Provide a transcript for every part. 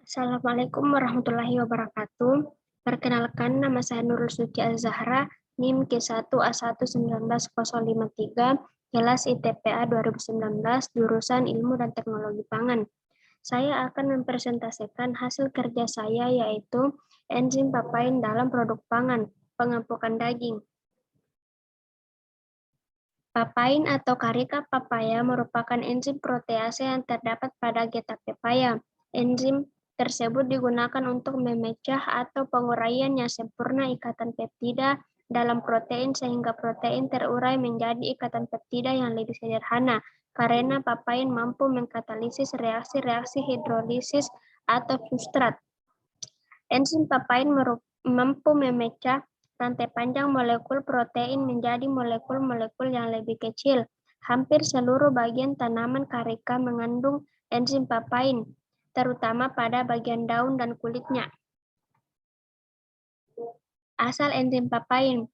Assalamualaikum warahmatullahi wabarakatuh. Perkenalkan, nama saya Nurul Suci Az-Zahra, NIM K1A1190053, kelas ITPA 2019, jurusan Ilmu dan Teknologi Pangan. Saya akan mempresentasikan hasil kerja saya, yaitu enzim papain dalam produk pangan, pengempukan daging. Papain atau karika papaya merupakan enzim protease yang terdapat pada getah pepaya. Enzim tersebut digunakan untuk memecah atau penguraian yang sempurna ikatan peptida dalam protein sehingga protein terurai menjadi ikatan peptida yang lebih sederhana, karena papain mampu mengkatalisis reaksi-reaksi hidrolisis atau substrat. Enzim papain mampu memecah rantai panjang molekul protein menjadi molekul-molekul yang lebih kecil. Hampir seluruh bagian tanaman karika mengandung enzim papain, terutama pada bagian daun dan kulitnya. Asal enzim papain.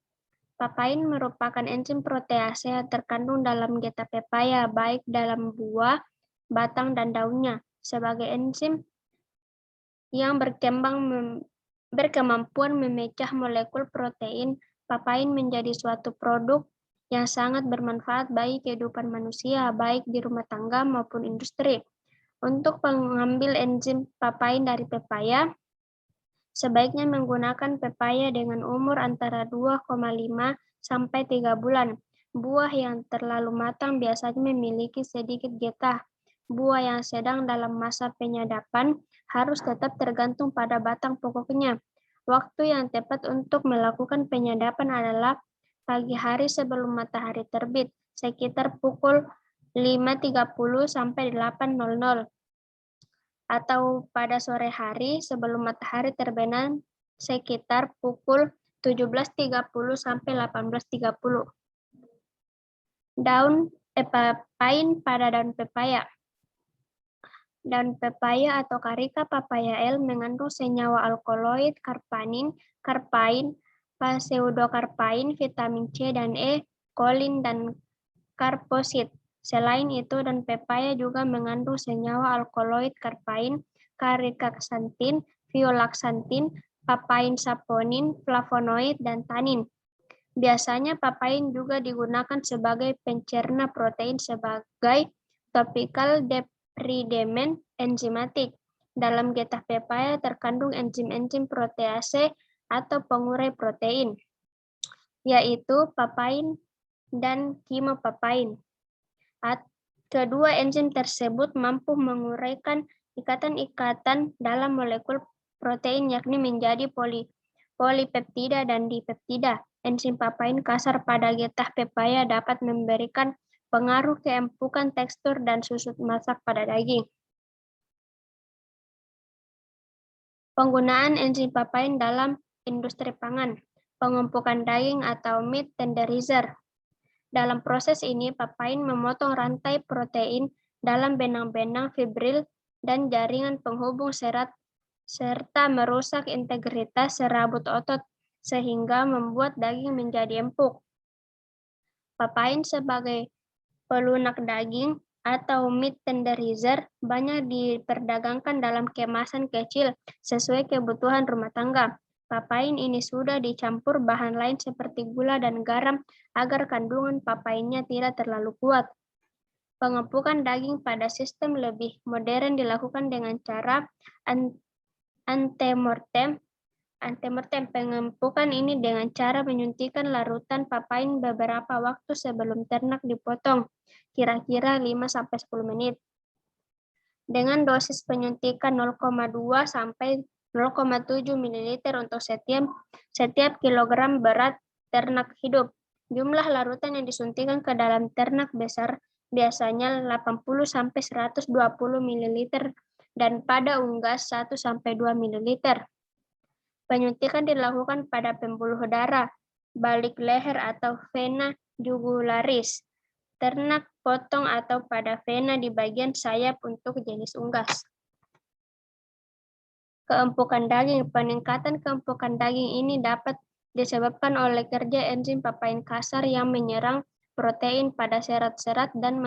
Papain merupakan enzim protease yang terkandung dalam getah pepaya, baik dalam buah, batang, dan daunnya. Sebagai enzim yang berkemampuan memecah molekul protein, papain menjadi suatu produk yang sangat bermanfaat bagi kehidupan manusia, baik di rumah tangga maupun industri. Untuk mengambil enzim papain dari pepaya, sebaiknya menggunakan pepaya dengan umur antara 2,5 sampai 3 bulan. Buah yang terlalu matang biasanya memiliki sedikit getah. Buah yang sedang dalam masa penyadapan harus tetap tergantung pada batang pokoknya. Waktu yang tepat untuk melakukan penyadapan adalah pagi hari sebelum matahari terbit, sekitar pukul 5.30 sampai 8.00. Atau pada sore hari sebelum matahari terbenam sekitar pukul 17.30 sampai 18.30. Papain pada daun pepaya. Daun pepaya atau karika papaya L mengandung senyawa alkaloid karpanin, karpain, pseudokarpain, vitamin C dan E, kolin, dan karposit. Selain itu, daun pepaya juga mengandung senyawa alkaloid karpain, karikaksantin, violaksantin, papain saponin, flavonoid, dan tanin. Biasanya papain juga digunakan sebagai pencerna protein sebagai topical depridement enzimatik. Dalam getah pepaya terkandung enzim-enzim protease atau pengurai protein, yaitu papain dan kimopapain. Kedua enzim tersebut mampu menguraikan ikatan-ikatan dalam molekul protein, yakni menjadi polipeptida dan dipeptida. Enzim papain kasar pada getah pepaya dapat memberikan pengaruh keempukan tekstur dan susut masak pada daging. Penggunaan enzim papain dalam industri pangan, pengempukan daging atau meat tenderizer. Dalam proses ini, papain memotong rantai protein dalam benang-benang fibril dan jaringan penghubung serat serta merusak integritas serabut otot sehingga membuat daging menjadi empuk. Papain sebagai pelunak daging atau meat tenderizer banyak diperdagangkan dalam kemasan kecil sesuai kebutuhan rumah tangga. Papain ini sudah dicampur bahan lain seperti gula dan garam agar kandungan papainnya tidak terlalu kuat. Pengempukan daging pada sistem lebih modern dilakukan dengan cara antemortem. Pengempukan ini dengan cara menyuntikkan larutan papain beberapa waktu sebelum ternak dipotong, kira-kira 5-10 menit. Dengan dosis penyuntikan 0,2 sampai 0,7 ml untuk setiap kilogram berat ternak hidup. Jumlah larutan yang disuntikan ke dalam ternak besar biasanya 80 sampai 120 ml dan pada unggas 1 sampai 2 ml. Penyuntikan dilakukan pada pembuluh darah, balik leher atau vena jugularis, ternak potong atau pada vena di bagian sayap untuk jenis unggas. Keempukan daging. Peningkatan keempukan daging ini dapat disebabkan oleh kerja enzim papain kasar yang menyerang protein pada serat-serat dan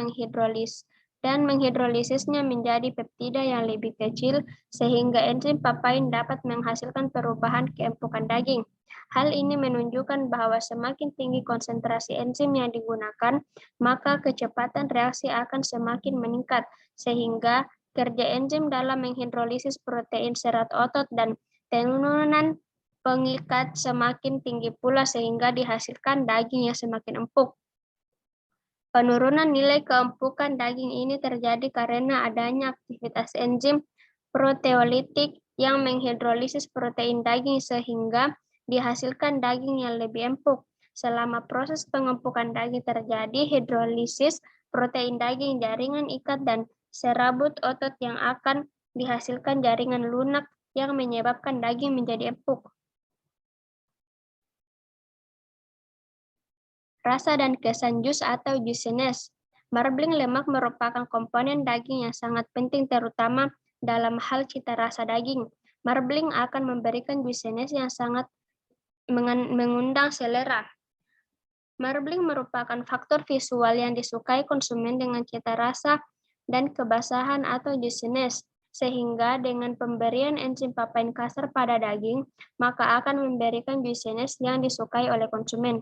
dan menghidrolisisnya menjadi peptida yang lebih kecil sehingga enzim papain dapat menghasilkan perubahan keempukan daging. Hal ini menunjukkan bahwa semakin tinggi konsentrasi enzim yang digunakan, maka kecepatan reaksi akan semakin meningkat, sehingga kerja enzim dalam menghidrolisis protein serat otot dan tenunan pengikat semakin tinggi pula sehingga dihasilkan daging yang semakin empuk. Penurunan nilai keempukan daging ini terjadi karena adanya aktivitas enzim proteolitik yang menghidrolisis protein daging sehingga dihasilkan daging yang lebih empuk. Selama proses pengempukan daging terjadi, hidrolisis protein daging, jaringan ikat, dan serabut otot yang akan dihasilkan jaringan lunak yang menyebabkan daging menjadi empuk. Rasa dan kesan jus atau juiciness. Marbling lemak merupakan komponen daging yang sangat penting terutama dalam hal cita rasa daging. Marbling akan memberikan juiciness yang sangat mengundang selera. Marbling merupakan faktor visual yang disukai konsumen dengan cita rasa dan kebasahan atau juiciness, sehingga dengan pemberian enzim papain kasar pada daging, maka akan memberikan juiciness yang disukai oleh konsumen.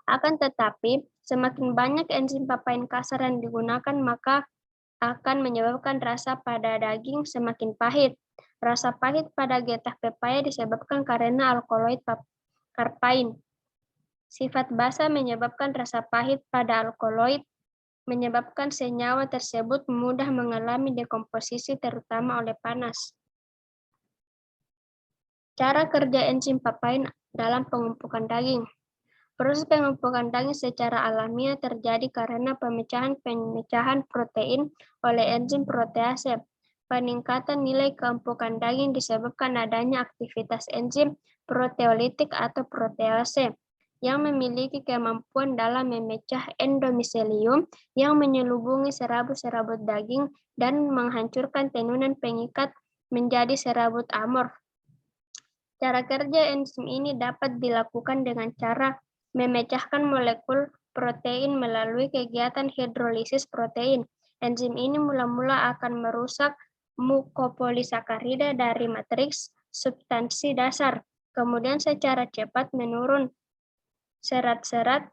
Akan tetapi, semakin banyak enzim papain kasar yang digunakan, maka akan menyebabkan rasa pada daging semakin pahit. Rasa pahit pada getah pepaya disebabkan karena alkaloid karpain. Sifat basa menyebabkan rasa pahit pada alkaloid, menyebabkan senyawa tersebut mudah mengalami dekomposisi terutama oleh panas. Cara kerja enzim papain dalam pengempukan daging. Proses pengempukan daging secara alamiah terjadi karena pemecahan protein oleh enzim protease. Peningkatan nilai keempukan daging disebabkan adanya aktivitas enzim proteolitik atau protease yang memiliki kemampuan dalam memecah endomiselium yang menyelubungi serabut-serabut daging dan menghancurkan tenunan pengikat menjadi serabut amorf. Cara kerja enzim ini dapat dilakukan dengan cara memecahkan molekul protein melalui kegiatan hidrolisis protein. Enzim ini mula-mula akan merusak mukopolisakarida dari matriks substansi dasar, kemudian secara cepat menurun serat-serat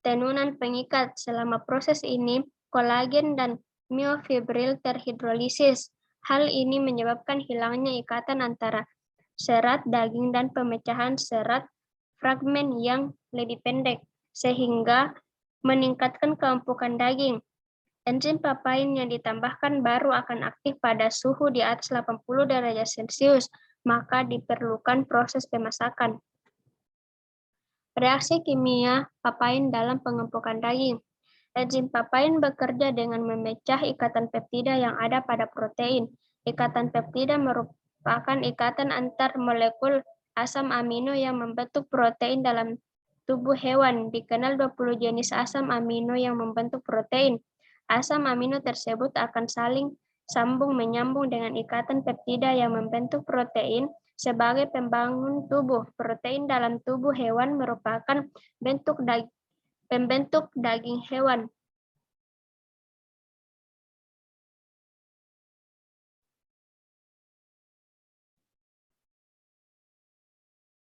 tenunan pengikat. Selama proses ini, kolagen dan myofibril terhidrolisis. Hal ini menyebabkan hilangnya ikatan antara serat daging dan pemecahan serat fragmen yang lebih pendek, sehingga meningkatkan keempukan daging. Enzim papain yang ditambahkan baru akan aktif pada suhu di atas 80 derajat Celcius, maka diperlukan proses pemasakan. Reaksi kimia papain dalam pengempukan daging. Enzim papain bekerja dengan memecah ikatan peptida yang ada pada protein. Ikatan peptida merupakan ikatan antar molekul asam amino yang membentuk protein dalam tubuh hewan. Dikenal 20 jenis asam amino yang membentuk protein. Asam amino tersebut akan saling sambung-menyambung dengan ikatan peptida yang membentuk protein sebagai pembangun tubuh. Protein dalam tubuh hewan merupakan pembentuk daging hewan.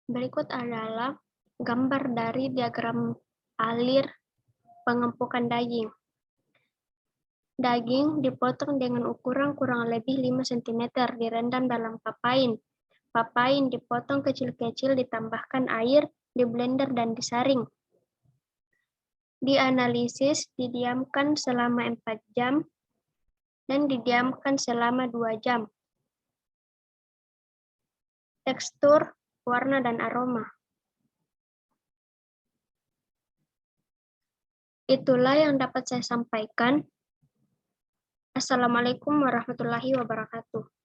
Berikut adalah gambar dari diagram alir pengempukan daging. Daging dipotong dengan ukuran kurang lebih 5 cm, direndam dalam papain. Papain dipotong kecil-kecil, ditambahkan air, diblender dan disaring. Dianalisis, didiamkan selama 4 jam, dan didiamkan selama 2 jam. Tekstur, warna, dan aroma. Itulah yang dapat saya sampaikan. Assalamualaikum warahmatullahi wabarakatuh.